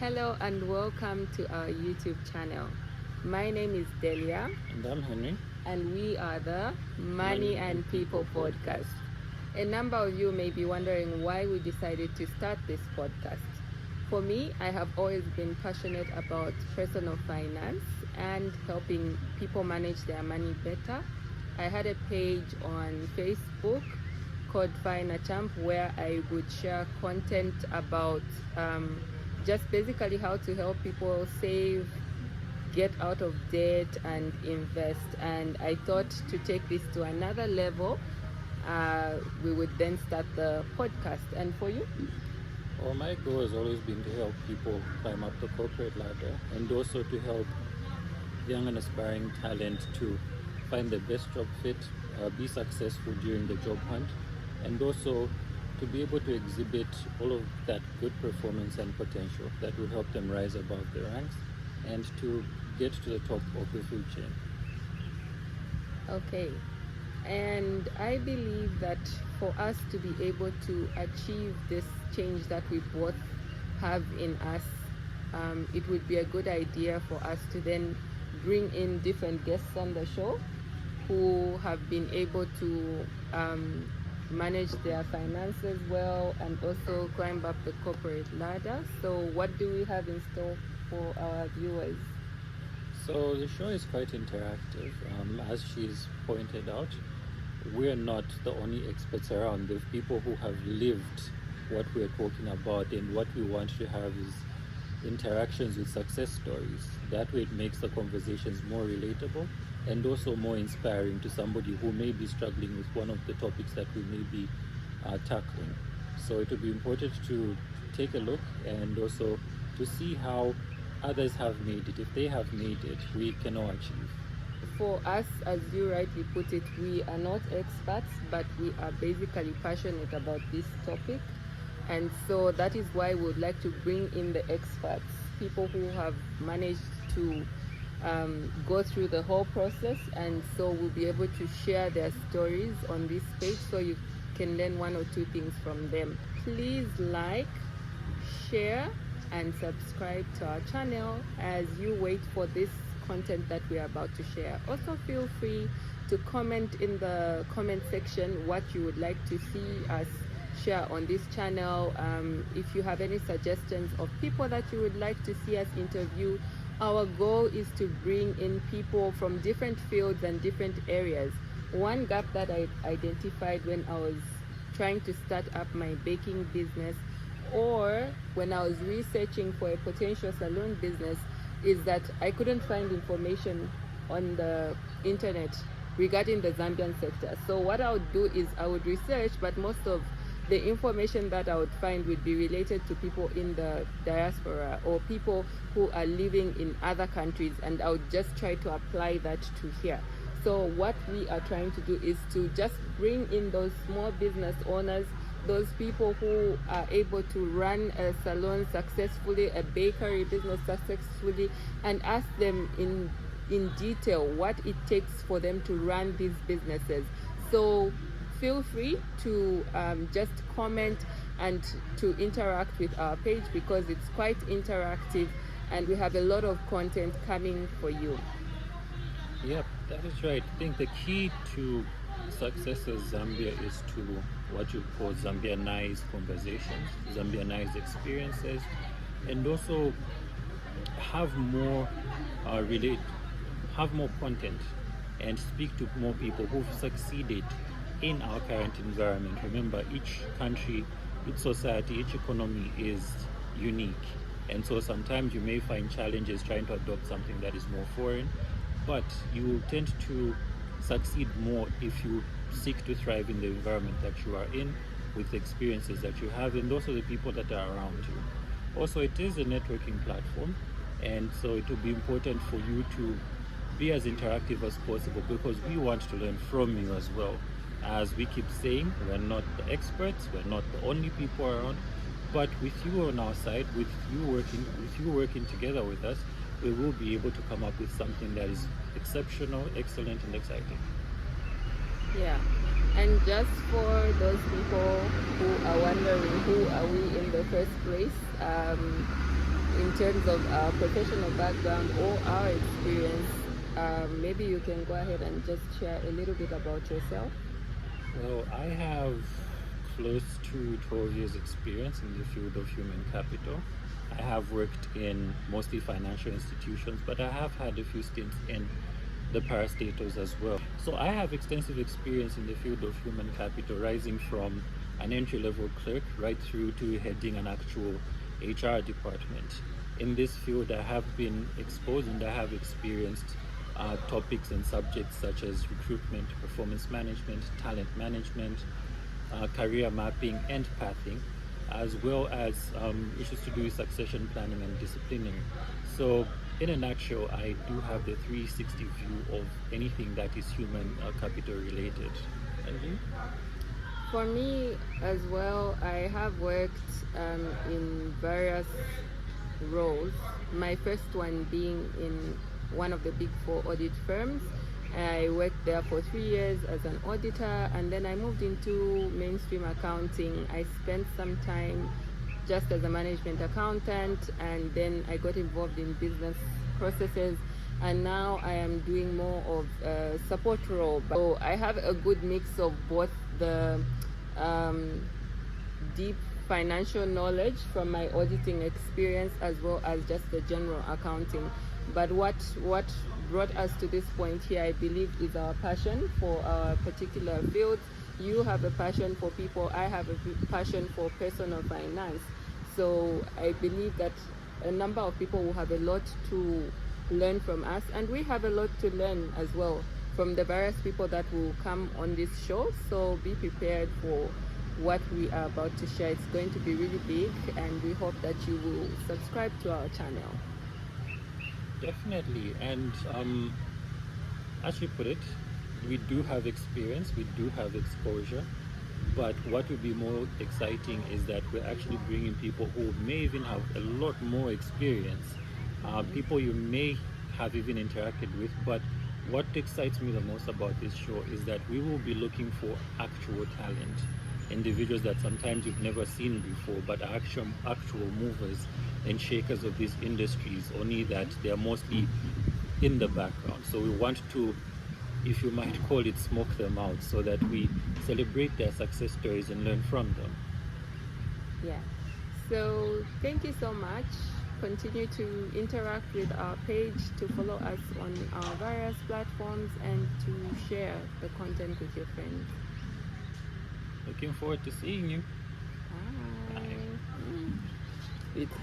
Hello and welcome to our YouTube channel. My name is Delia And I'm Henry. and we are the Money Money and and People People podcast. podcast. A number of you may be wondering why we decided to start this podcast. For me, I have always been passionate about personal finance and helping people manage their money better. I had a page on Facebook called Find a Champ where I would share content about just basically how to help people save, get out of debt, and invest. And I thought to take this to another level, we would then start the podcast. And for you? Well, my goal has always been to help people climb up the corporate ladder and also to help young and aspiring talent to find the best job fit, be successful during the job hunt, and also to be able to exhibit all of that good performance and potential that will help them rise above the ranks and to get to the top of the food chain. Okay. And I believe that for us to be able to achieve this change that we both have in us, it would be a good idea for us to then bring in different guests on the show who have been able to manage their finances well and also climb up the corporate ladder. So, what do we have in store for our viewers? So the show is quite interactive. As she's pointed out, we're not the only experts around. There's people who have lived what we're talking about, and what we want to have is interactions with success stories. That way, it makes the conversations more relatable and also more inspiring to somebody who may be struggling with one of the topics that we may be tackling. So it will be important to take a look and also to see how others have made it. If they have made it, we can all achieve. For us, as you rightly put it, we are not experts, but we are basically passionate about this topic. And so that is why we would like to bring in the experts, people who have managed to go through the whole process. And so we'll be able to share their stories on this page so you can learn one or two things from them. Please like, share, and subscribe to our channel as you wait for this content that we are about to share. Also, feel free to comment in the comment section what you would like to see us share on this channel. If you have any suggestions of people that you would like to see us interview, our goal is to bring in people from different fields and different areas. One gap that I identified when I was trying to start up my baking business, or when I was researching for a potential salon business, is that I couldn't find information on the internet regarding the Zambian sector. So what I would do is I would research, but most of the information that I would find would be related to people in the diaspora or people who are living in other countries, and I would just try to apply that to here. So what we are trying to do is to just bring in those small business owners, those people who are able to run a salon successfully, a bakery business successfully, and ask them in detail what it takes for them to run these businesses. So feel free to just comment and to interact with our page because it's quite interactive and we have a lot of content coming for you. Yep, that is right. I think the key to success in Zambia is to what you call Zambianized conversations, Zambianized experiences, and also have more relate, have more content, and speak to more people who've succeeded in our current environment. Remember, each country, each society, each economy is unique, and so sometimes you may find challenges trying to adopt something that is more foreign, but you tend to succeed more if you seek to thrive in the environment that you are in, with the experiences that you have, and also the people that are around you. Also, it is a networking platform, and so it will be important for you to be as interactive as possible because we want to learn from you as well. As we keep saying, we're not the experts, we're not the only people around, but with you on our side, with you working together with us, we will be able to come up with something that is exceptional, excellent, and exciting. Yeah. And just for those people who are wondering who are we in the first place, in terms of our professional background or our experience, maybe you can go ahead and just share a little bit about yourself. Well, I have close to 12 years experience in the field of human capital. I have worked in mostly financial institutions, but I have had a few stints in the parastatals as well. So I have extensive experience in the field of human capital, rising from an entry-level clerk right through to heading an actual HR department. In this field, I have been exposed and I have experienced topics and subjects such as recruitment, performance management, talent management, career mapping and pathing, as well as issues to do with succession planning and disciplining. So in a nutshell, I do have the 360 view of anything that is human capital related. And you? For me as well, I have worked in various roles. My first one being in one of the big four audit firms. I worked there for 3 years as an auditor, and then I moved into mainstream accounting. I spent some time just as a management accountant, and then I got involved in business processes, and now I am doing more of a support role. So I have a good mix of both the deep financial knowledge from my auditing experience as well as just the general accounting. But what brought us to this point here, I believe, is our passion for our particular fields. You have a passion for people, I have a passion for personal finance. So I believe that a number of people will have a lot to learn from us, and we have a lot to learn as well from the various people that will come on this show. So be prepared for what we are about to share. It's going to be really big, and we hope that you will subscribe to our channel. Definitely. And as you put it, we do have experience, we do have exposure, but what would be more exciting is that we're actually bringing people who may even have a lot more experience, people you may have even interacted with. But what excites me the most about this show is that we will be looking for actual talent, individuals that sometimes you've never seen before, but are actual movers and shakers of these industries, only that they are mostly in the background. So we want to, if you might call it, smoke them out so that we celebrate their success stories and learn from them. Yeah. So thank you so much. Continue to interact with our page, to follow us on our various platforms, and to share the content with your friends. Looking forward to seeing you. Bye. Bye. It's